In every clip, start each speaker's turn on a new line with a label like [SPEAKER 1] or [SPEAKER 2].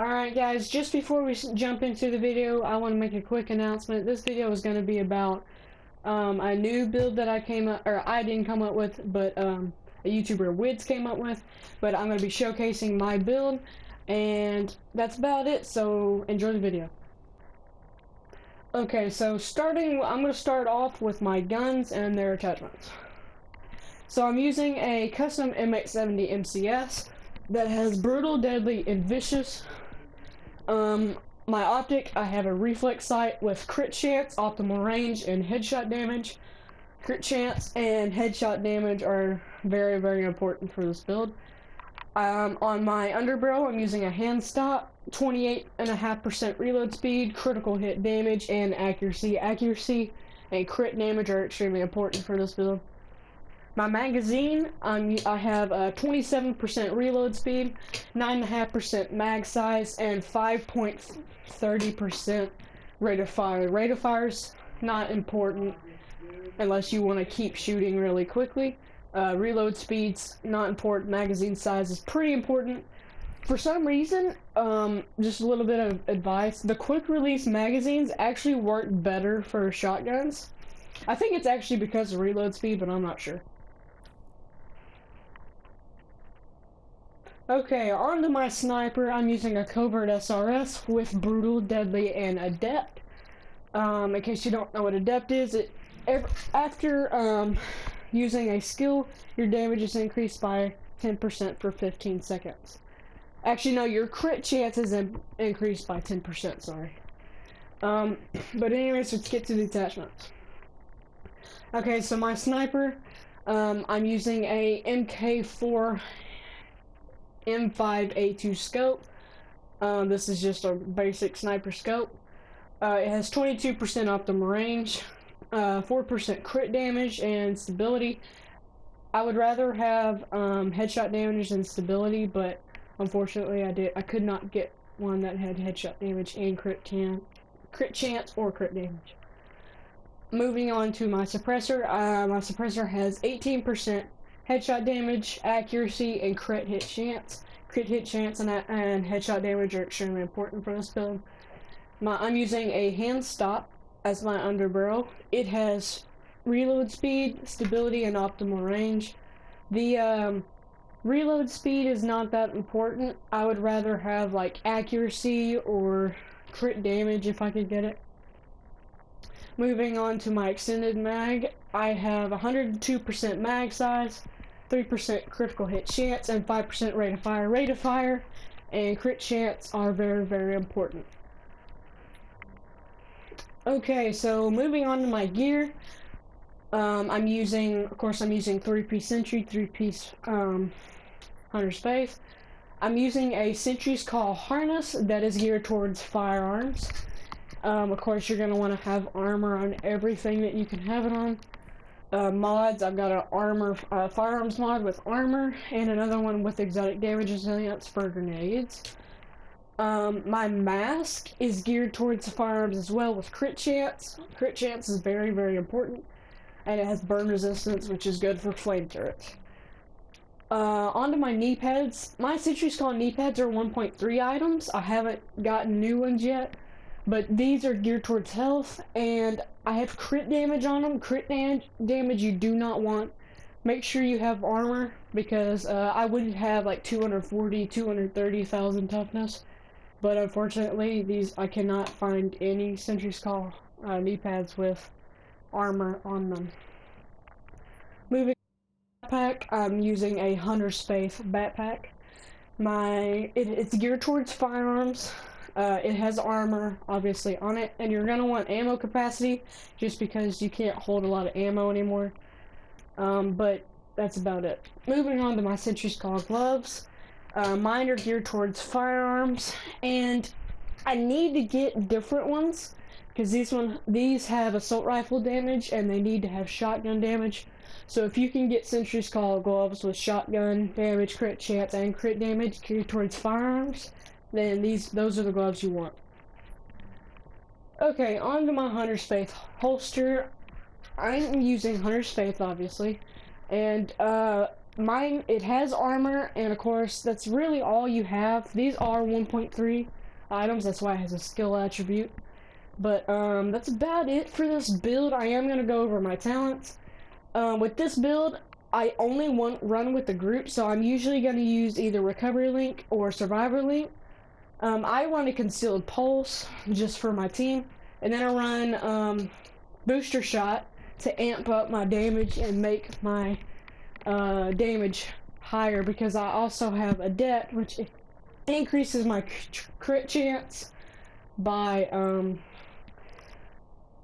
[SPEAKER 1] Alright guys, just before we jump into the video, I want to make a quick announcement. This video is going to be about a new build that I didn't come up with, but a YouTuber Wids came up with. But I'm going to be showcasing my build, and that's about it, so enjoy the video. Okay, so I'm going to start off with my guns and their attachments. So I'm using a custom MX-70 MCS that has brutal, deadly, and vicious. My optic, I have a reflex sight with crit chance, optimal range, and headshot damage. Crit chance and headshot damage are very, very important for this build. On my underbarrel, I'm using a hand stop, 28.5% reload speed, critical hit damage, and accuracy. Accuracy and crit damage are extremely important for this build. My magazine, I have a 27% reload speed, 9.5% mag size, and 5.30% rate of fire. Rate of fire's not important unless you want to keep shooting really quickly. Reload speed's not important. Magazine size is pretty important. For some reason, just a little bit of advice, the quick release magazines actually work better for shotguns. I think it's actually because of reload speed, but I'm not sure. Okay, on to my sniper. I'm using a covert SRS with brutal, deadly, and adept. In case you don't know what adept is, after using a skill, your damage is increased by 10% for 15 seconds. Actually, no, your crit chance is increased by 10%, sorry. But anyways, let's get to the attachments. Okay, so my sniper, I'm using a MK4 M5A2 scope. This is just a basic sniper scope. It has 22% optimal range, 4% crit damage, and stability. I would rather have headshot damage than stability, but unfortunately I could not get one that had headshot damage and crit chance or crit damage. Moving on to my suppressor. My suppressor has 18% headshot damage, accuracy, and crit hit chance. Crit hit chance and headshot damage are extremely important for this build. I'm using a hand stop as my underbarrel. It has reload speed, stability, and optimal range. The reload speed is not that important. I would rather have like accuracy or crit damage if I could get it. Moving on to my extended mag, I have 102% mag size, 3% critical hit chance, and 5% rate of fire. Rate of fire and crit chance are very, very important. Okay, so moving on to my gear, I'm using 3-piece Sentry, 3-piece Hunter's Faith. I'm using a Sentry's Call harness that is geared towards firearms. Of course, you're going to want to have armor on everything that you can have it on. Mods, I've got an firearms mod with armor, and another one with exotic damage resilience for grenades. My mask is geared towards the firearms as well with crit chance. Crit chance is very, very important, and it has burn resistance, which is good for flame turrets. Onto my knee pads. My Sentry's Call knee pads are 1.3 items. I haven't gotten new ones yet, but these are geared towards health, and I have crit damage on them. Crit damage you do not want. Make sure you have armor, because I would have like 240, 230,000 toughness, but unfortunately I cannot find any Sentry's Call knee pads with armor on them. Moving to the backpack, I'm using a Hunter's Faith backpack. It's geared towards firearms. It has armor, obviously, on it, and you're going to want ammo capacity, just because you can't hold a lot of ammo anymore. But that's about it. Moving on to my Sentry's Call gloves. Mine are geared towards firearms, and I need to get different ones, because these have assault rifle damage, and they need to have shotgun damage. So if you can get Sentry's Call gloves with shotgun damage, crit chance, and crit damage geared towards firearms, then those are the gloves you want. Okay, on to my Hunter's Faith holster. I'm using Hunter's Faith, obviously, and mine, it has armor, and of course, that's really all you have. These are 1.3 items, that's why it has a skill attribute. But, that's about it for this build. I am going to go over my talents. With this build, I only run with the group, so I'm usually going to use either Recovery Link or Survivor Link. I run a Concealed Pulse, just for my team. And then I run, Booster Shot to amp up my damage and make my damage higher, because I also have Adept, which increases my crit chance by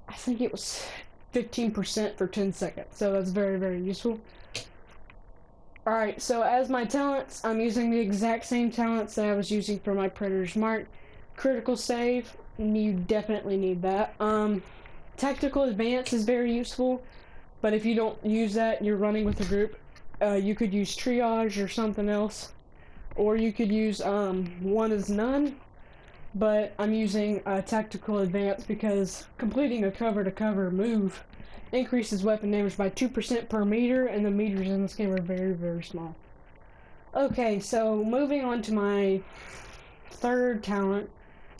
[SPEAKER 1] I think it was 15% for 10 seconds, so that's very, very useful. Alright, so as my talents, I'm using the exact same talents that I was using for my Predator's Mark. Critical save, you definitely need that. Tactical advance is very useful, but if you don't use that, you're running with a group, you could use triage or something else, or you could use one is none, but I'm using tactical advance because completing a cover-to-cover move increases weapon damage by 2% per meter, and the meters in this game are very, very small. Okay, so moving on to my third talent,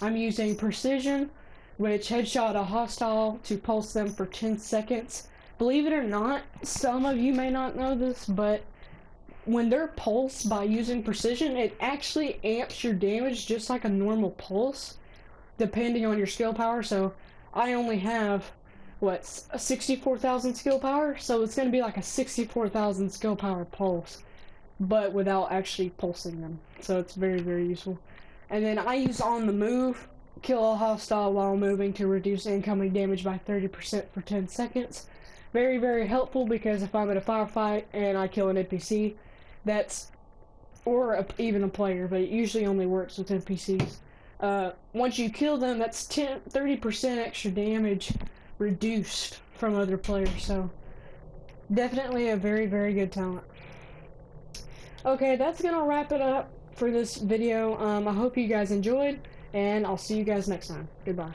[SPEAKER 1] I'm using Precision, which headshot a hostile to pulse them for 10 seconds. Believe it or not, some of you may not know this, but when they're pulsed by using Precision, it actually amps your damage just like a normal pulse, depending on your skill power. So I only have, what, a 64,000 skill power? So it's going to be like a 64,000 skill power pulse, but without actually pulsing them. So it's very, very useful. And then I use On the Move, kill a hostile while moving to reduce incoming damage by 30% for 10 seconds. Very, very helpful, because if I'm in a firefight and I kill an NPC, that's, or even a player, but it usually only works with NPCs. Once you kill them, that's 30% extra damage reduced from other players, so definitely a very, very good talent. Okay, that's gonna wrap it up for this video. I hope you guys enjoyed, and I'll see you guys next time. Goodbye.